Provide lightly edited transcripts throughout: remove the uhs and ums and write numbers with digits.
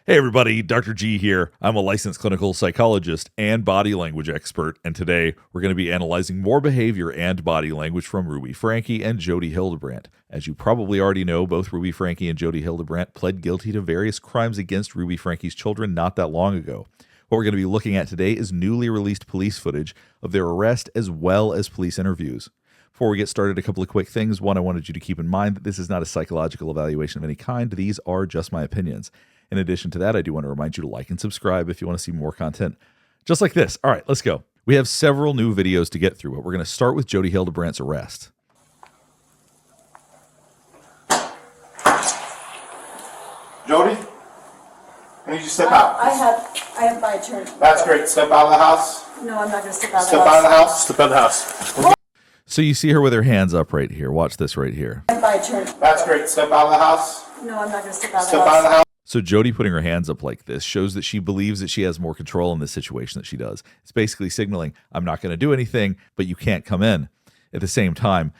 Hey everybody, Dr. G here. I'm a licensed clinical psychologist and body language expert, and today we're going to be analyzing more behavior and body language from Ruby Franke and Jodi Hildebrandt. As you probably already know, both Ruby Franke and Jodi Hildebrandt pled guilty to various crimes against Ruby Franke's children not that long ago. What we're going to be looking at today is newly released police footage of their arrest as well as police interviews. Before we get started, a couple of quick things. One, I wanted you to keep in mind that this is not a psychological evaluation of any kind. These are just my opinions. In addition to that, I do want to remind you to like and subscribe if you want to see more content just like this. All right, let's go. We have several new videos to get through, but we're going to start with Jodi Hildebrandt's arrest. Jodi, can you just step out? I have my turn. That's great. Step out of the house. No, I'm not going to step out of the Step house. out of the house. Step out of the house. So you see her with her hands up right here. Watch this right here. I have my turn. That's great. Step out of the house. No, I'm not going to step out of the Step house. out of the house. So Jodi putting her hands up like this shows that she believes that she has more control in this situation than she does. It's basically signaling, I'm not going to do anything, but you can't come in. At the same time,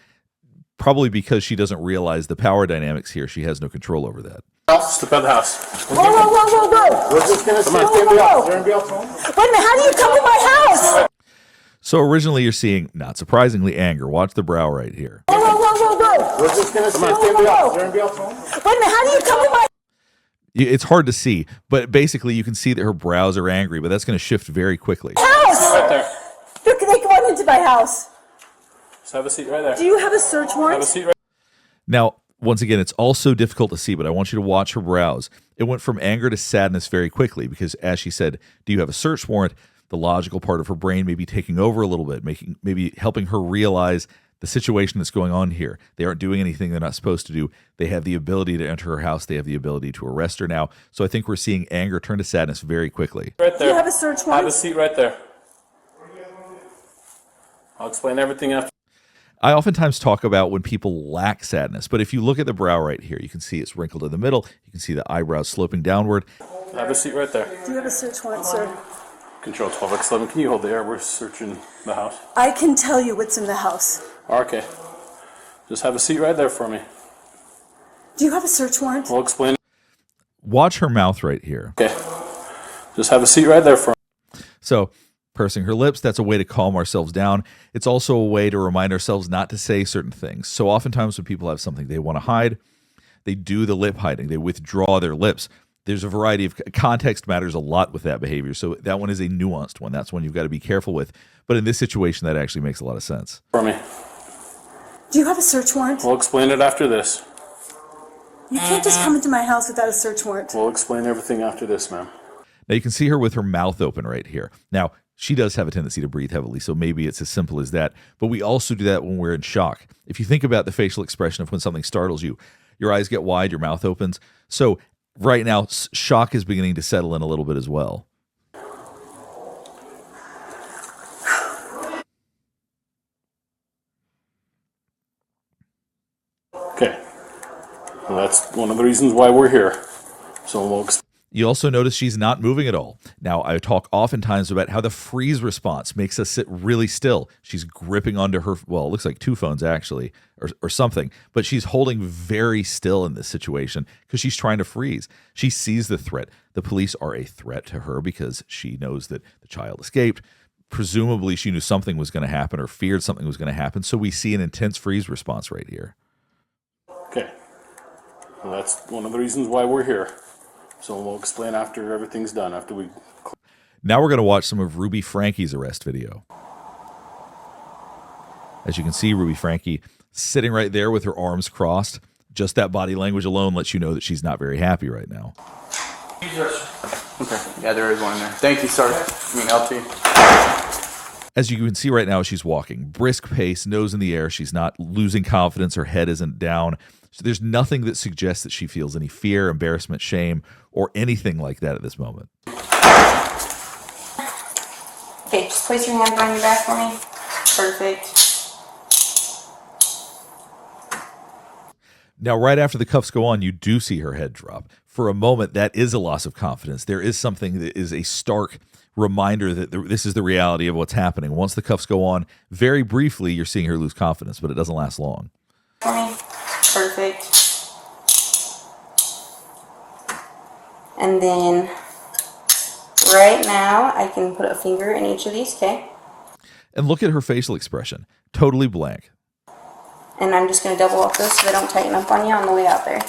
probably because she doesn't realize the power dynamics here, she has no control over that. Step out of the house. Whoa, whoa, whoa, whoa, whoa. We're just going to see Whoa, if whoa, anybody else. whoa. Is there anybody else home? Wait a minute, how do you come to my house? So originally you're seeing, not surprisingly, anger. Watch the brow right here. Whoa, whoa, whoa, whoa, whoa. We're just going to see if Whoa, anybody whoa, else. whoa. Is there anybody else home? Wait a minute, how do you come to my It's hard to see, but basically you can see that her brows are angry, but that's going to shift very quickly. house? Right there. Look, they come into my house. Just have a seat right there. Do you have a search Have a warrant? seat right Now, once again, it's also difficult to see, but I want you to watch her brows. It went from anger to sadness very quickly because, as she said, do you have a search warrant? The logical part of her brain may be taking over a little bit, maybe helping her realize the situation that's going on here. They aren't doing anything they're not supposed to do. They have the ability to enter her house. They have the ability to arrest her now. So I think we're seeing anger turn to sadness very quickly. there. Do you have a search Have a warrant? seat right there. I'll explain everything after. I oftentimes talk about when people lack sadness, but if you look at the brow right here, you can see it's wrinkled in the middle. You can see the eyebrows sloping downward. Have a seat right there. Do you have a search warrant, sir? Control 12x11. Can you hold the air? We're searching the house. I can tell you what's in the house. Okay. Just have a seat right there for me. Do you have a search warrant? We'll explain. Watch her mouth right here. Okay. Just have a seat right there for me. So, pursing her lips, that's a way to calm ourselves down. It's also a way to remind ourselves not to say certain things. So oftentimes when people have something they want to hide, they do the lip hiding. They withdraw their lips. There's a variety of context matters a lot with that behavior. So that one is a nuanced one. That's one you've got to be careful with. But in this situation, that actually makes a lot of sense. For me. Do you have a search warrant? We'll explain it after this. You can't just come into my house without a search warrant. We'll explain everything after this, ma'am. Now you can see her with her mouth open right here. Now, she does have a tendency to breathe heavily, so maybe it's as simple as that. But we also do that when we're in shock. If you think about the facial expression of when something startles you, your eyes get wide, your mouth opens. So right now, shock is beginning to settle in a little bit as well. Okay. Well, that's one of the reasons why we're here. So we'll explain. You also notice she's not moving at all. Now, I talk oftentimes about how the freeze response makes us sit really still. She's gripping onto her, well, it looks like two phones actually, or something, but she's holding very still in this situation because she's trying to freeze. She sees the threat. The police are a threat to her because she knows that the child escaped. Presumably, she knew something was going to happen or feared something was going to happen. So we see an intense freeze response right here. Okay. Well, that's one of the reasons why we're here. So we'll explain after everything's done, after we... Now we're going to watch some of Ruby Franke's arrest video. As you can see, Ruby Franke sitting right there with her arms crossed. Just that body language alone lets you know that she's not very happy right now. Okay, yeah, there is one in there. Thank you, sir. I mean, LT. As you can see right now, she's walking. Brisk pace, nose in the air. She's not losing confidence. Her head isn't down. So there's nothing that suggests that she feels any fear, embarrassment, shame, or anything like that at this moment. Okay, just place your hand behind your back for me. Perfect. Now, right after the cuffs go on, you do see her head drop. For a moment, that is a loss of confidence. There is something that is a stark reminder that this is the reality of what's happening. Once the cuffs go on, very briefly, you're seeing her lose confidence, but it doesn't last long. For me. Perfect. And then right now I can put a finger in each of these, okay? And look at her facial expression. Totally blank. And I'm just going to double up those so they don't tighten up on you on the way out there.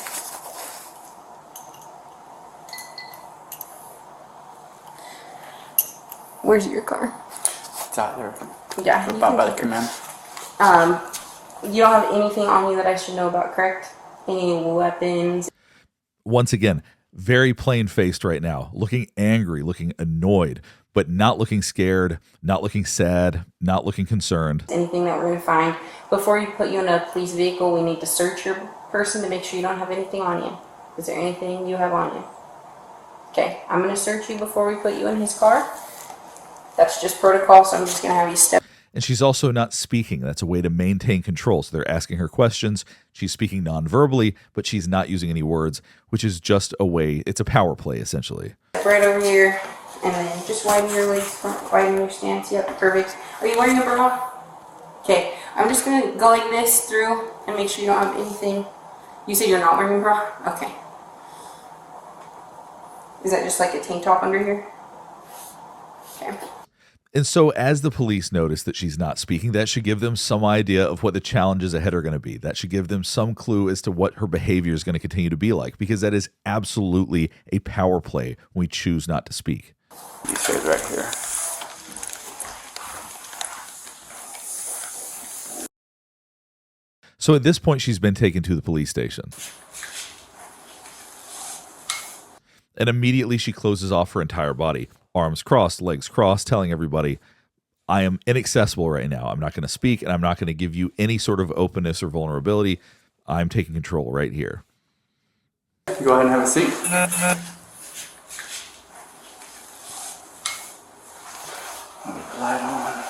Where's your car? It's out there. Yeah. About by the command. You don't have anything on you that I should know about, correct? Any weapons? Once again, very plain-faced right now, looking angry, looking annoyed, but not looking scared, not looking sad, not looking concerned. Anything that we're going to find. Before you put you in a police vehicle, we need to search your person to make sure you don't have anything on you. Is there anything you have on you? Okay, I'm going to search you before we put you in his car. That's just protocol, so I'm just going to have you step. And she's also not speaking. That's a way to maintain control. So they're asking her questions. She's speaking non-verbally, but she's not using any words, which is just a way, it's a power play, essentially. Right over here, and then just widen your legs, widen your stance. Yep, perfect. Are you wearing a bra? Okay, I'm just going to go like this through and make sure you don't have anything. You said you're not wearing a bra? Okay. Is that just like a tank top under here? Okay. And so as the police notice that she's not speaking, that should give them some idea of what the challenges ahead are going to be. That should give them some clue as to what her behavior is going to continue to be like, because that is absolutely a power play when we choose not to speak. He stays right here. So at this point, she's been taken to the police station. And immediately she closes off her entire body. Arms crossed, legs crossed, telling everybody, I am inaccessible right now. I'm not going to speak, and I'm not going to give you any sort of openness or vulnerability. I'm taking control right here. Go ahead and have a seat. Light on.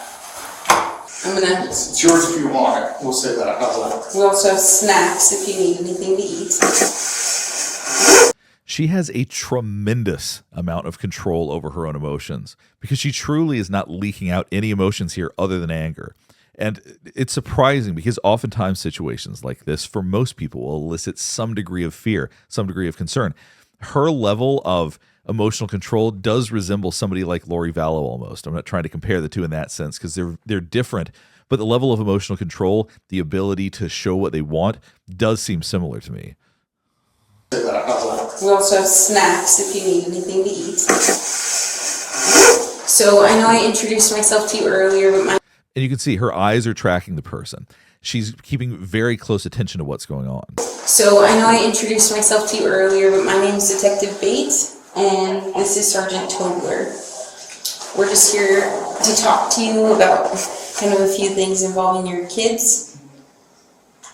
I'm gonna. It's yours if you want it. We'll say that. How's that? We also have snacks if you need anything to eat. She has a tremendous amount of control over her own emotions because she truly is not leaking out any emotions here other than anger. And it's surprising because oftentimes situations like this, for most people, will elicit some degree of fear, some degree of concern. Her level of emotional control does resemble somebody like Lori Vallow almost. I'm not trying to compare the two in that sense because they're different, but the level of emotional control, the ability to show what they want, does seem similar to me. We also have snacks if you need anything to eat. So I know I introduced myself to you earlier, but and you can see her eyes are tracking the person. She's keeping very close attention to what's going on. So I know I introduced myself to you earlier, but my name is Detective Bates, and this is Sergeant Tobler. We're just here to talk to you about kind of a few things involving your kids.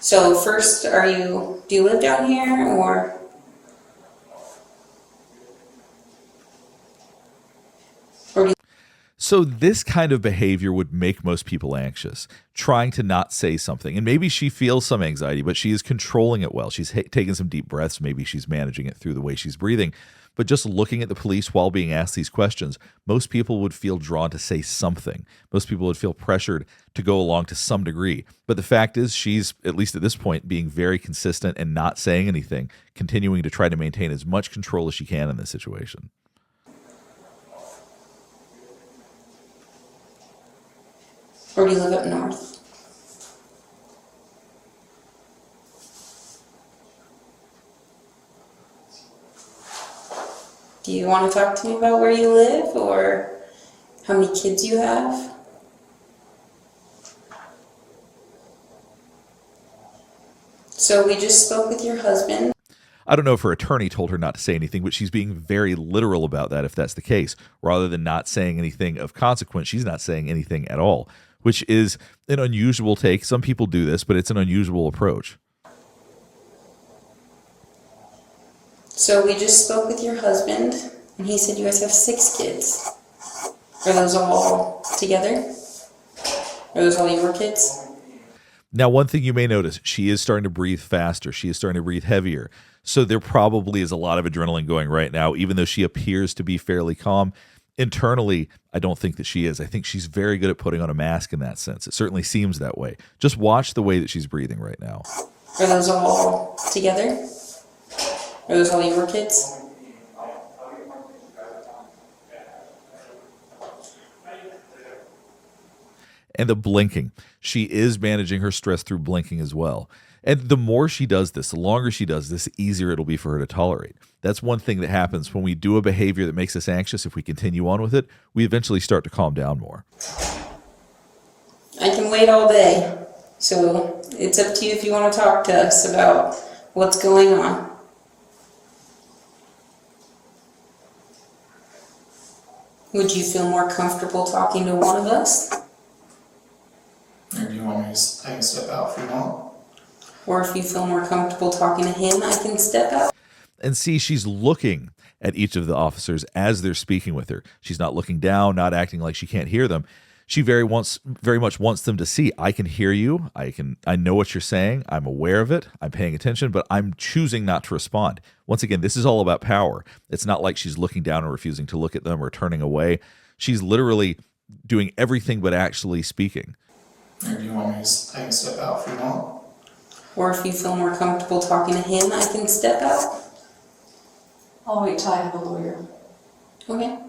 So first, do you live down here, or? So this kind of behavior would make most people anxious, trying to not say something. And maybe she feels some anxiety, but she is controlling it well. She's taking some deep breaths. Maybe she's managing it through the way she's breathing. But just looking at the police while being asked these questions, most people would feel drawn to say something. Most people would feel pressured to go along to some degree. But the fact is she's, at least at this point, being very consistent and not saying anything, continuing to try to maintain as much control as she can in this situation. Or do you live up north? Do you want to talk to me about where you live or how many kids you have? So we just spoke with your husband. I don't know if her attorney told her not to say anything, but she's being very literal about that if that's the case. Rather than not saying anything of consequence, she's not saying anything at all, which is an unusual take. Some people do this, but it's an unusual approach. So we just spoke with your husband, and he said you guys have 6 kids. Are those all together? Are those all your kids? Now, one thing you may notice, she is starting to breathe faster. She is starting to breathe heavier. So there probably is a lot of adrenaline going right now, even though she appears to be fairly calm. Internally, I don't think that she is. I think she's very good at putting on a mask in that sense. It certainly seems that way. Just watch the way that she's breathing right now. Are those all together? Are those all your kids? And the blinking. She is managing her stress through blinking as well. And the more she does this, the longer she does this, the easier it'll be for her to tolerate. That's one thing that happens when we do a behavior that makes us anxious. If we continue on with it, we eventually start to calm down more. I can wait all day, so it's up to you if you want to talk to us about what's going on. Would you feel more comfortable talking to one of us? Or do you want me to, I can step out if you want? Or if you feel more comfortable talking to him, I can step out. And see, she's looking at each of the officers as they're speaking with her. She's not looking down, not acting like she can't hear them. She very much wants them to see, I can hear you. I know what you're saying. I'm aware of it. I'm paying attention, but I'm choosing not to respond. Once again, this is all about power. It's not like she's looking down and refusing to look at them or turning away. She's literally doing everything but actually speaking. Or do you want me to, I can step out if you want? Or if you feel more comfortable talking to him, I can step out. I'll wait till I have a lawyer. Okay.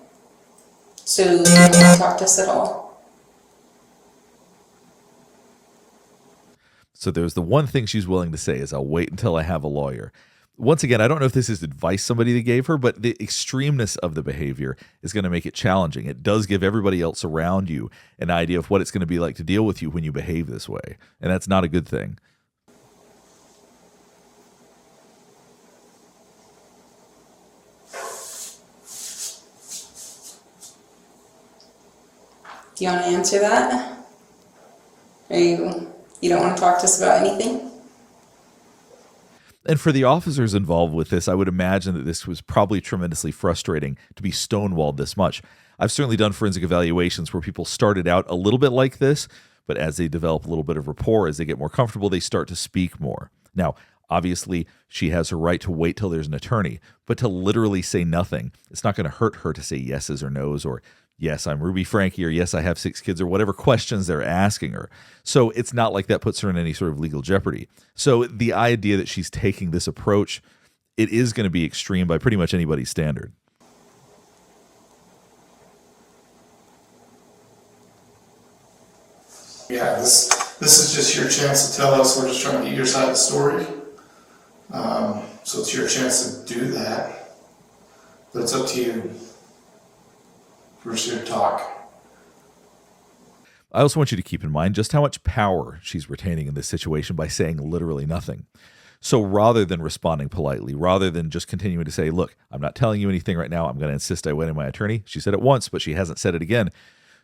So you don't want to talk to us at all? So there's the one thing she's willing to say is, I'll wait until I have a lawyer. Once again, I don't know if this is advice somebody gave her, but the extremeness of the behavior is going to make it challenging. It does give everybody else around you an idea of what it's going to be like to deal with you when you behave this way. And that's not a good thing. Do you want to answer that? Or you don't want to talk to us about anything? And for the officers involved with this, I would imagine that this was probably tremendously frustrating to be stonewalled this much. I've certainly done forensic evaluations where people started out a little bit like this, but as they develop a little bit of rapport, as they get more comfortable, they start to speak more. Now, obviously, she has her right to wait till there's an attorney, but to literally say nothing, it's not going to hurt her to say yeses or nos or yes, I'm Ruby Franke, or yes, I have 6 kids, or whatever questions they're asking her. So it's not like that puts her in any sort of legal jeopardy. So the idea that she's taking this approach, it is going to be extreme by pretty much anybody's standard. Yeah, this is just your chance to tell us. We're just trying to get your side of the story. So it's your chance to do that. But it's up to you. We're just here to talk. I also want you to keep in mind just how much power she's retaining in this situation by saying literally nothing. So rather than responding politely, rather than just continuing to say, look, I'm not telling you anything right now, I'm going to insist I wait on my attorney. She said it once, but she hasn't said it again.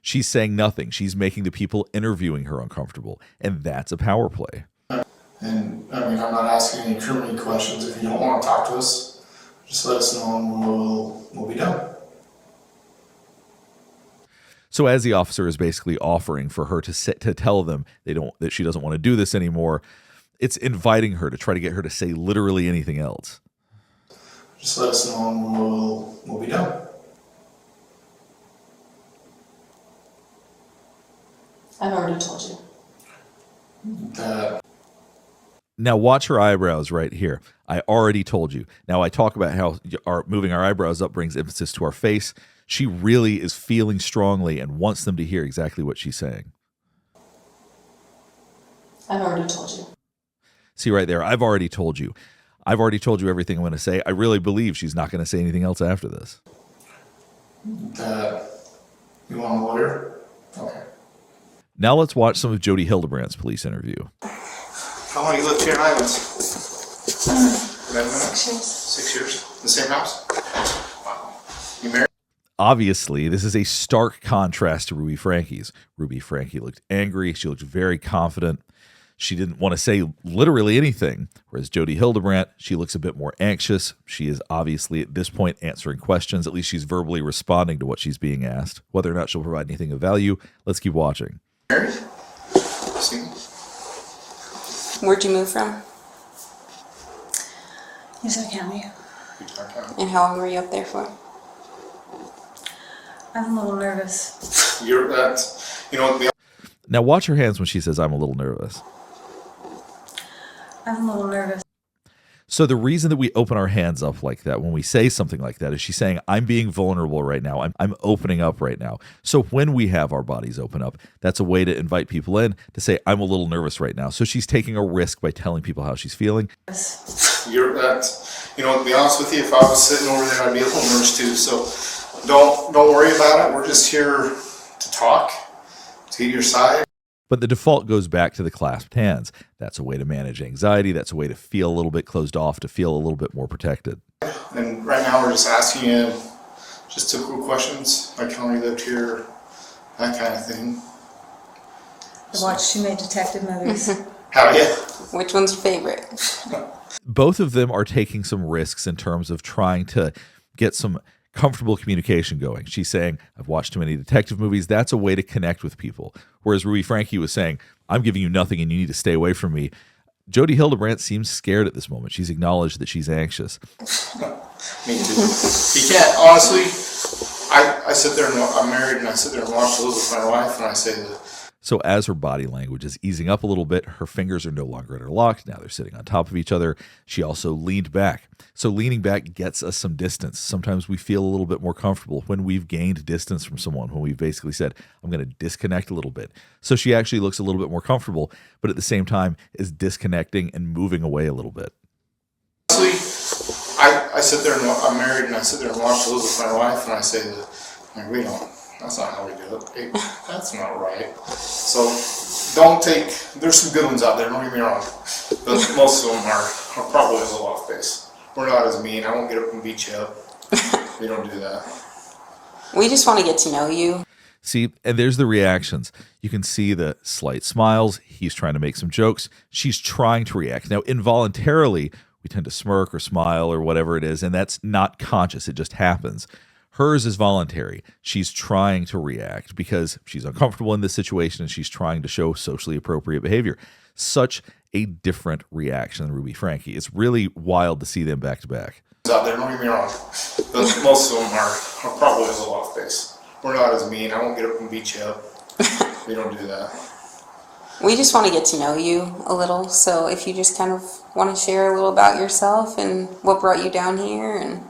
She's saying nothing. She's making the people interviewing her uncomfortable. And that's a power play. And I mean, I'm not asking any criminal questions. If you don't want to talk to us, just let us know and we'll be done. So as the officer is basically offering for her to tell them that she doesn't want to do this anymore, it's inviting her to try to get her to say literally anything else. Just let us know and we'll be done. I've already told you. Now watch her eyebrows right here. I already told you. Now I talk about how moving our eyebrows up brings emphasis to our face. She really is feeling strongly and wants them to hear exactly what she's saying. I've already told you. See right there, I've already told you. I've already told you everything I'm going to say. I really believe she's not going to say anything else after this. You want a lawyer? Okay. Now let's watch some of Jodi Hildebrandt's police interview. How long you lived here in Islands? 6 years. 6 years. The same house? Wow. You married? Obviously, this is a stark contrast to Ruby Franke's. Ruby Franke looked angry. She looked very confident. She didn't want to say literally anything. Whereas Jodi Hildebrandt, she looks a bit more anxious. She is obviously at this point answering questions. At least she's verbally responding to what she's being asked. Whether or not she'll provide anything of value, let's keep watching. Married? Single? Where'd you move from? Utah County. And how long were you up there for? I'm a little nervous. You're that, you know, Now watch her hands when she says, I'm a little nervous. I'm a little nervous. So the reason that we open our hands up like that when we say something like that is she's saying, I'm being vulnerable right now. I'm opening up right now. So when we have our bodies open up, that's a way to invite people in to say, I'm a little nervous right now. So she's taking a risk by telling people how she's feeling. You're that, you know, to be honest with you, if I was sitting over there, I'd be a little nervous too. So don't worry about it. We're just here to talk, to get your side. But the default goes back to the clasped hands. That's a way to manage anxiety. That's a way to feel a little bit closed off, to feel a little bit more protected. And right now we're just asking you just typical questions, like how long you lived here, that kind of thing. I watched too many detective movies. Have you? Which one's your favorite? Both of them are taking some risks in terms of trying to get some comfortable communication going. She's saying, I've watched too many detective movies. That's a way to connect with people. Whereas Ruby Franke was saying, I'm giving you nothing and you need to stay away from me. Jodi Hildebrandt seems scared at this moment. She's acknowledged that she's anxious. Me too. You can't, honestly, I sit there and I'm married and I sit there and watch those with my wife and I say that. So as her body language is easing up a little bit, her fingers are no longer interlocked. Now they're sitting on top of each other. She also leaned back. So leaning back gets us some distance. Sometimes we feel a little bit more comfortable when we've gained distance from someone, when we've basically said, I'm going to disconnect a little bit. So she actually looks a little bit more comfortable, but at the same time is disconnecting and moving away a little bit. Honestly, I sit there and I'm married and I sit there and watch those with my wife and I say that, like, we don't. That's not how we do it. Hey, that's not right. So don't take, there's some good ones out there, don't get me wrong. But most of them are probably a little off base. We're not as mean. I won't get up and beat you up. We don't do that. We just want to get to know you. See, and there's the reactions. You can see the slight smiles. He's trying to make some jokes. She's trying to react. Now, involuntarily, we tend to smirk or smile or whatever it is, and that's not conscious. It just happens. Hers is voluntary. She's trying to react because she's uncomfortable in this situation and she's trying to show socially appropriate behavior. Such a different reaction than Ruby Franke. It's really wild to see them back to back. Out there, don't get me wrong. But most of them are probably a little off base. We're not as mean. I won't get up and beat you up. We don't do that. We just want to get to know you a little. So if you just kind of want to share a little about yourself and what brought you down here and...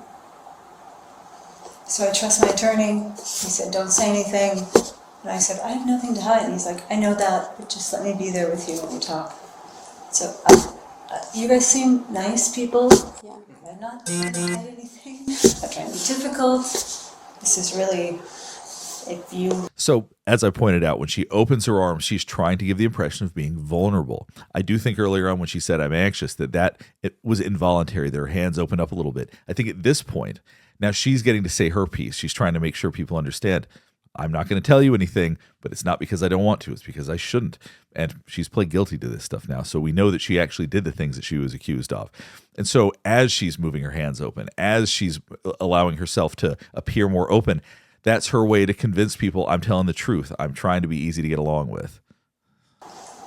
So I trust my attorney. He said, don't say anything. And I said, I have nothing to hide. And he's like, I know that, but just let me be there with you when we talk. So you guys seem nice people. Yeah. I'm not trying to hide anything. I'm trying to be difficult. This is really, if you... So, as I pointed out, when she opens her arms, she's trying to give the impression of being vulnerable. I do think earlier on when she said, I'm anxious, that it was involuntary. Their hands opened up a little bit. I think at this point... Now she's getting to say her piece. She's trying to make sure people understand. I'm not going to tell you anything, but it's not because I don't want to. It's because I shouldn't. And she's pled guilty to this stuff now. So we know that she actually did the things that she was accused of. And so as she's moving her hands open, as she's allowing herself to appear more open, that's her way to convince people I'm telling the truth. I'm trying to be easy to get along with.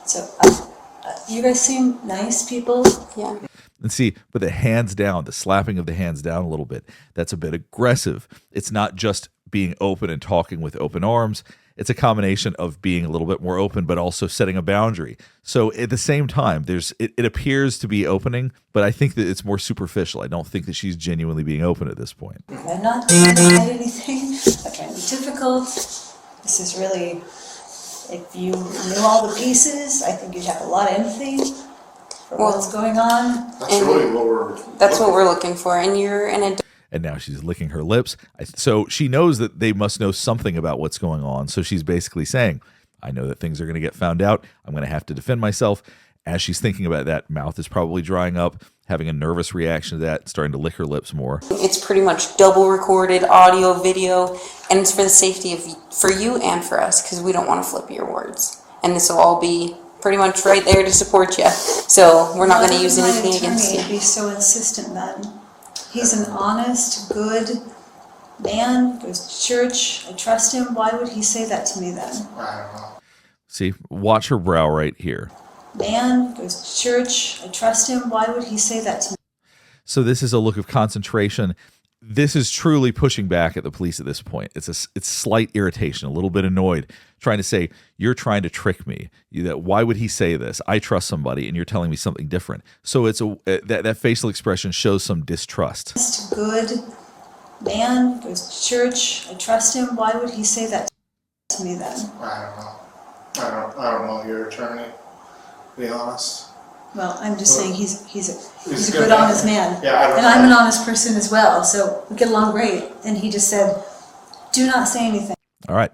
So you guys seem nice people. Yeah. And see, but the hands down, the slapping of the hands down a little bit, that's a bit aggressive. It's not just being open and talking with open arms. It's a combination of being a little bit more open, but also setting a boundary. So at the same time, it appears to be opening, but I think that it's more superficial. I don't think that she's genuinely being open at this point. I'm not trying to hide anything. I'm trying to be difficult. This is really, if you knew all the pieces, I think you'd have a lot of empathy for what's going on. That's really what we're looking for. And you're an adult. And now she's licking her lips. So she knows that they must know something about what's going on. So she's basically saying, I know that things are going to get found out. I'm going to have to defend myself. As she's thinking about that, mouth is probably drying up, having a nervous reaction to that, starting to lick her lips more. It's pretty much double recorded audio, video, and it's for the safety for you and for us because we don't want to flip your words. And this will all be pretty much right there to support you. So we're not going to use anything against you. Be so insistent then. He's an honest, good man, goes to church. I trust him. Why would he say that to me then? I don't know. See, watch her brow right here. Man, goes to church. I trust him. Why would he say that to me? So this is a look of concentration this is truly pushing back at the police at this point. It's slight irritation, a little bit annoyed, trying to say, you're trying to trick me. Why would he say this? I trust somebody, and you're telling me something different. So it's that facial expression shows some distrust. Just a good man, goes to church, I trust him. Why would he say that to me then? I don't know your attorney, to be honest. Well, I'm just saying he's a a good, good honest man. man. Yeah, I don't and I'm know. an honest person as well, so we get along great. And he just said, do not say anything. All right.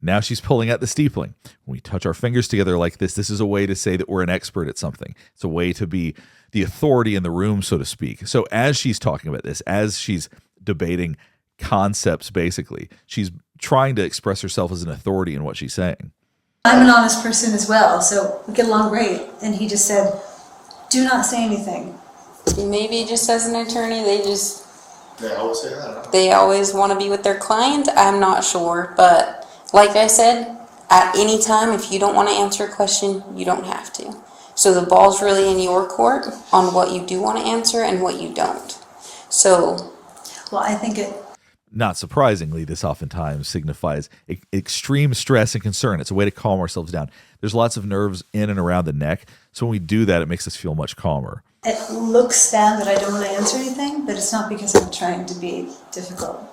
Now she's pulling at the steepling. When we touch our fingers together like this is a way to say that we're an expert at something. It's a way to be the authority in the room, so to speak. So as she's talking about this, as she's debating concepts, basically, she's trying to express herself as an authority in what she's saying. I'm an honest person as well, so we get along great. And he just said, do not say anything. Maybe just as an attorney, they always say that. they always want to be with their client. I'm not sure, but like I said, at any time, if you don't want to answer a question, you don't have to. So the ball's really in your court on what you do want to answer and what you don't. So, Well, I think it. Not surprisingly, this oftentimes signifies extreme stress and concern. It's a way to calm ourselves down. There's lots of nerves in and around the neck, so when we do that, it makes us feel much calmer. It looks bad that I don't want to answer anything, but it's not because I'm trying to be difficult.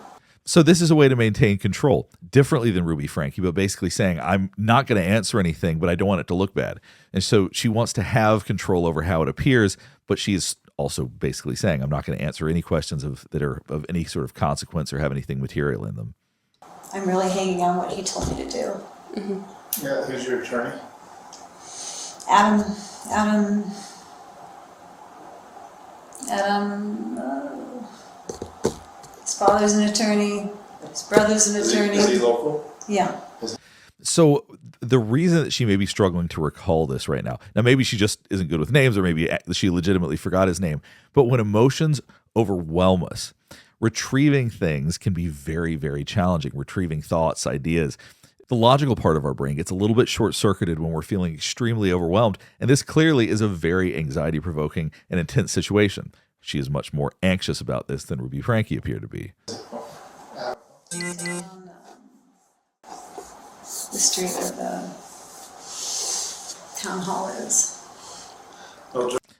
So this is a way to maintain control, differently than Ruby Franke, but basically saying, I'm not going to answer anything, but I don't want it to look bad. And so she wants to have control over how it appears, but she's also basically saying, I'm not going to answer any questions that are of any sort of consequence or have anything material in them. I'm really hanging on what he told me to do. mm-hmm. Yeah, who's your attorney? Adam, his father's an attorney, his brother's an attorney. Is he local? Yeah. So the reason that she may be struggling to recall this right now maybe she just isn't good with names, or maybe she legitimately forgot his name, but when emotions overwhelm us, retrieving things can be very, very challenging. Retrieving thoughts, ideas. The logical part of our brain gets a little bit short-circuited when we're feeling extremely overwhelmed, and this clearly is a very anxiety-provoking and intense situation. She is much more anxious about this than Ruby Franke appeared to be. The street where the town hall is.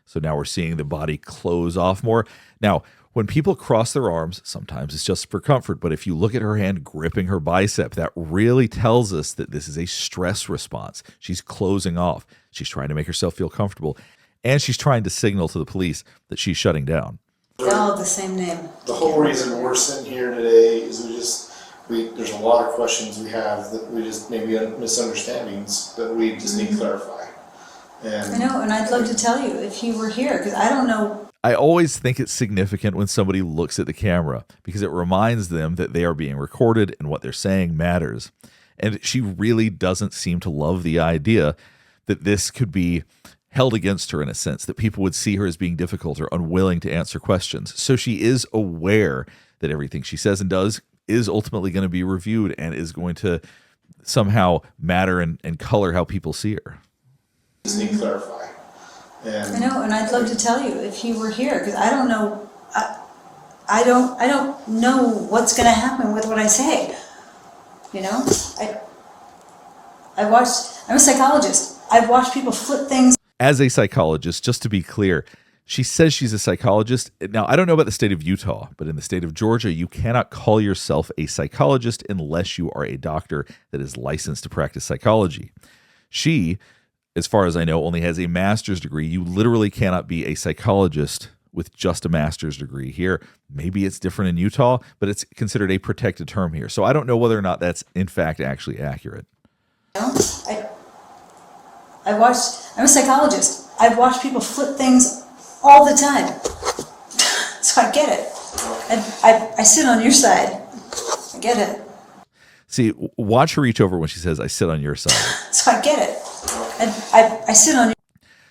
So now we're seeing the body close off more. Now, when people cross their arms, sometimes it's just for comfort, but if you look at her hand gripping her bicep, that really tells us that this is a stress response. She's closing off. She's trying to make herself feel comfortable, and she's trying to signal to the police that she's shutting down. They all have the same name. The whole reason we're sitting here today is there's a lot of questions we have that we just maybe misunderstandings that we just need to clarify. And I know, and I'd love to tell you if he were here, because I don't know. I always think it's significant when somebody looks at the camera because it reminds them that they are being recorded and what they're saying matters. And she really doesn't seem to love the idea that this could be held against her in a sense, that people would see her as being difficult or unwilling to answer questions. So she is aware that everything she says and does is ultimately going to be reviewed and is going to somehow matter and color how people see her. just need to clarify. And I know, and I'd love to tell you if he were here, because I don't know. I don't know what's going to happen with what I say. You know, I'm a psychologist. I've watched people flip things. As a psychologist, just to be clear, she says she's a psychologist. Now, I don't know about the state of Utah, but in the state of Georgia, you cannot call yourself a psychologist unless you are a doctor that is licensed to practice psychology. She, as far as I know, only has a master's degree. You literally cannot be a psychologist with just a master's degree here. Maybe it's different in Utah, but it's considered a protected term here. So I don't know whether or not that's in fact actually accurate. You know, I'm a psychologist. I've watched people flip things all the time. So I get it. I sit on your side. I get it. See, watch her reach over when she says, I sit on your side. So I get it. I sit on your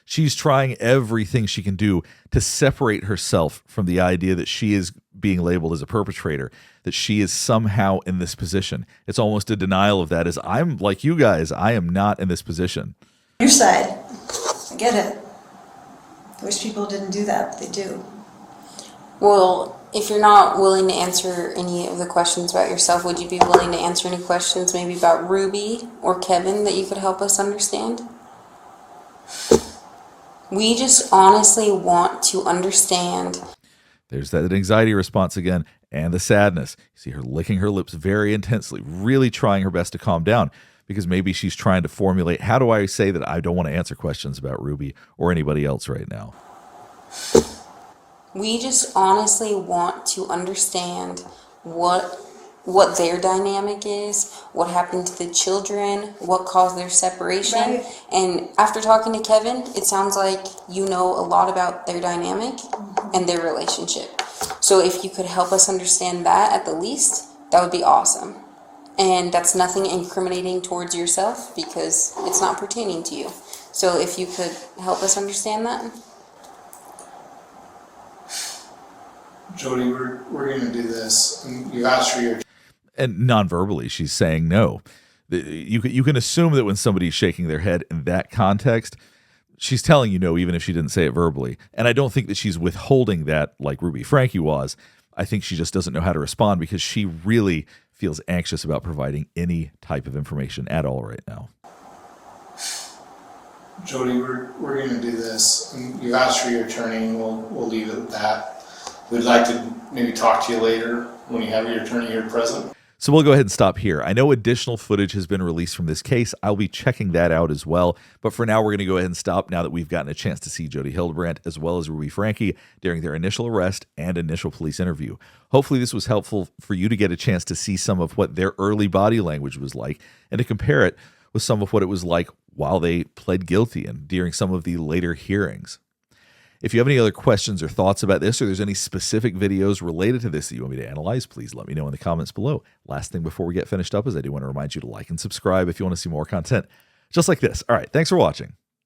She's trying everything she can do to separate herself from the idea that she is being labeled as a perpetrator, that she is somehow in this position. It's almost a denial of that, as I'm like you guys, I am not in this position. your side. I get it. I wish people didn't do that, but they do. Well, If you're not willing to answer any of the questions about yourself, would you be willing to answer any questions maybe about Ruby or Kevin that you could help us understand? We just honestly want to understand. There's that anxiety response again, and the sadness. You see her licking her lips very intensely, really trying her best to calm down, because maybe she's trying to formulate, how do I say that I don't want to answer questions about Ruby or anybody else right now? We just honestly want to understand what their dynamic is, what happened to the children, what caused their separation. Right. And after talking to Kevin, it sounds like you know a lot about their dynamic and their relationship. So if you could help us understand that at the least, that would be awesome. And that's nothing incriminating towards yourself because it's not pertaining to you. So if you could help us understand that. Jodi, we're going to do this. And you asked for your. And non-verbally, she's saying no. You can assume that when somebody's shaking their head in that context, she's telling you no, even if she didn't say it verbally. And I don't think that she's withholding that like Ruby Franke was. I think she just doesn't know how to respond because she really feels anxious about providing any type of information at all right now. Jodi, we're going to do this. And you asked for your attorney, and we'll leave it at that. We'd like to maybe talk to you later when you have your attorney here present. So we'll go ahead and stop here. I know additional footage has been released from this case. I'll be checking that out as well. But for now, we're going to go ahead and stop now that we've gotten a chance to see Jodi Hildebrandt as well as Ruby Franke during their initial arrest and initial police interview. Hopefully this was helpful for you to get a chance to see some of what their early body language was like and to compare it with some of what it was like while they pled guilty and during some of the later hearings. If you have any other questions or thoughts about this, or there's any specific videos related to this that you want me to analyze, please let me know in the comments below. Last thing before we get finished up is I do want to remind you to like and subscribe if you want to see more content just like this. All right, thanks for watching.